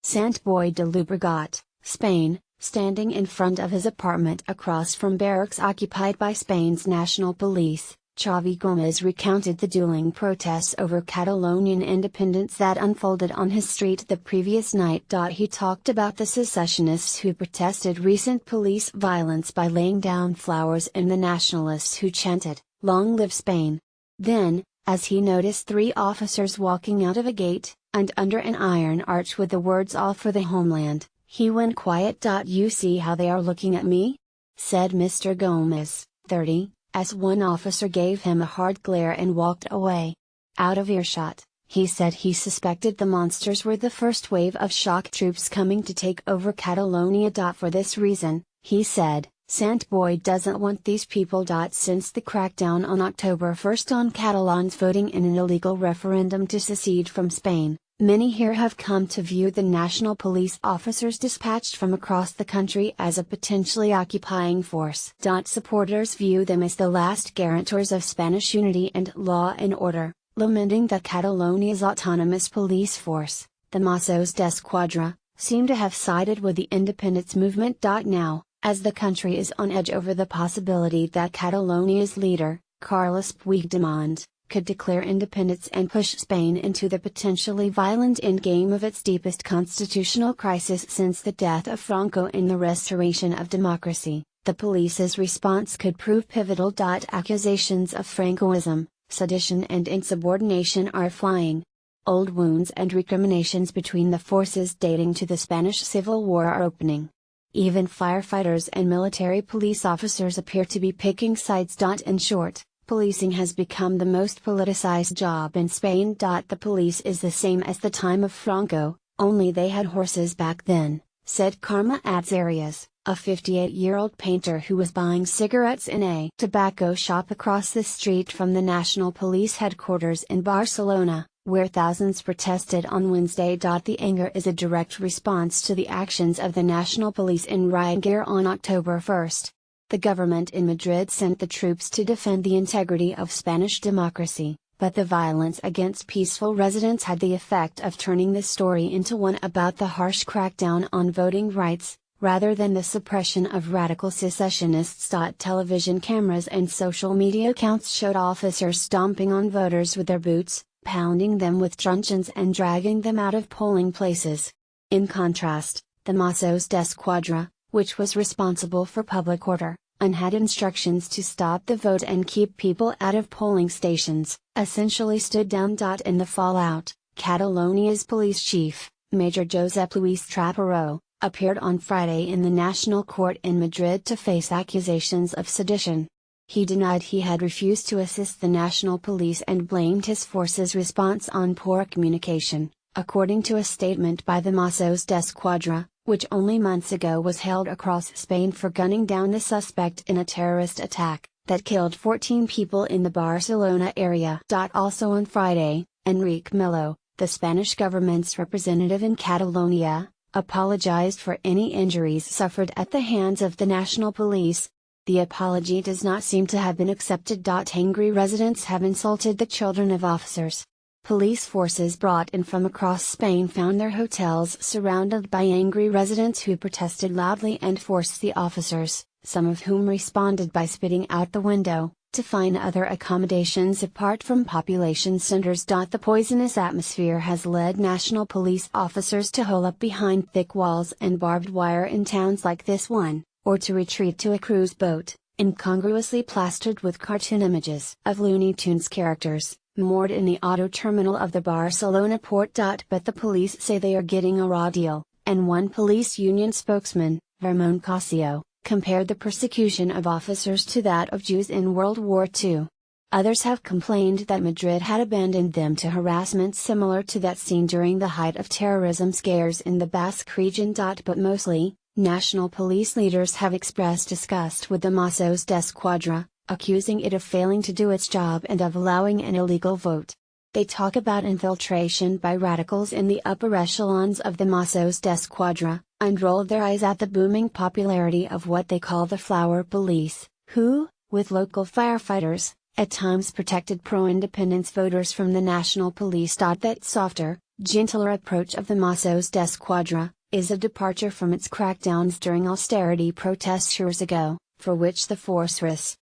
Sant Boi de Llobregat, Spain, standing in front of his apartment across from barracks occupied by Spain's national police. Xavi Gomez recounted the dueling protests over Catalonian independence that unfolded on his street the previous night. He talked about the secessionists who protested recent police violence by laying down flowers and the nationalists who chanted, "Long live Spain." Then, as he noticed three officers walking out of a gate, and under an iron arch with the words "All for the homeland," he went quiet. "You see how they are looking at me?" said Mr. Gomez, 30. As one officer gave him a hard glare and walked away. Out of earshot, he said he suspected the monsters were the first wave of shock troops coming to take over Catalonia. For this reason, he said, Sant Boi doesn't want these people. Since the crackdown on October 1 on Catalans voting in an illegal referendum to secede from Spain, many here have come to view the national police officers dispatched from across the country as a potentially occupying force. Supporters view them as the last guarantors of Spanish unity and law and order, lamenting that Catalonia's autonomous police force, the Mossos d'Esquadra, seem to have sided with the independence movement. Now, as the country is on edge over the possibility that Catalonia's leader, Carles Puigdemont, could declare independence and push Spain into the potentially violent endgame of its deepest constitutional crisis since the death of Franco and the restoration of democracy, the police's response could prove pivotal. Accusations of Francoism, sedition and insubordination are flying. Old wounds and recriminations between the forces dating to the Spanish Civil War are opening. Even firefighters and military police officers appear to be picking sides. In short, policing has become the most politicized job in Spain. The police is the same as the time of Franco, only they had horses back then, said Carme Atzarias, a 58-year-old painter who was buying cigarettes in a tobacco shop across the street from the National Police headquarters in Barcelona, where thousands protested on Wednesday. The anger is a direct response to the actions of the National Police in riot gear on October 1. The government in Madrid sent the troops to defend the integrity of Spanish democracy, but the violence against peaceful residents had the effect of turning the story into one about the harsh crackdown on voting rights, rather than the suppression of radical secessionists. Television cameras and social media accounts showed officers stomping on voters with their boots, pounding them with truncheons and dragging them out of polling places. In contrast, the Mossos d'Esquadra, which was responsible for public order, and had instructions to stop the vote and keep people out of polling stations, essentially stood down. In the fallout, Catalonia's police chief, Major Josep Luis Trapero, appeared on Friday in the National Court in Madrid to face accusations of sedition. He denied he had refused to assist the national police and blamed his force's response on poor communication, according to a statement by the Mossos d'Esquadra, which only months ago was held across Spain for gunning down the suspect in a terrorist attack that killed 14 people in the Barcelona area. Also on Friday, Enrique Millo, the Spanish government's representative in Catalonia, apologized for any injuries suffered at the hands of the national police. The apology does not seem to have been accepted. Angry residents have insulted the children of officers. Police forces brought in from across Spain found their hotels surrounded by angry residents who protested loudly and forced the officers, some of whom responded by spitting out the window, to find other accommodations apart from population centers. The poisonous atmosphere has led national police officers to hole up behind thick walls and barbed wire in towns like this one, or to retreat to a cruise boat, incongruously plastered with cartoon images of Looney Tunes characters, moored in the auto terminal of the Barcelona port. But the police say they are getting a raw deal, and one police union spokesman, Ramon Casio, compared the persecution of officers to that of Jews in World War II. Others have complained that Madrid had abandoned them to harassment similar to that seen during the height of terrorism scares in the Basque region. But mostly, national police leaders have expressed disgust with the Mossos d'Esquadra, accusing it of failing to do its job and of allowing an illegal vote. They talk about infiltration by radicals in the upper echelons of the Mossos d'Esquadra, and roll their eyes at the booming popularity of what they call the flower police, who, with local firefighters, at times protected pro-independence voters from the national police. That softer, gentler approach of the Mossos d'Esquadra, is a departure from its crackdowns during austerity protests years ago, for which the force risks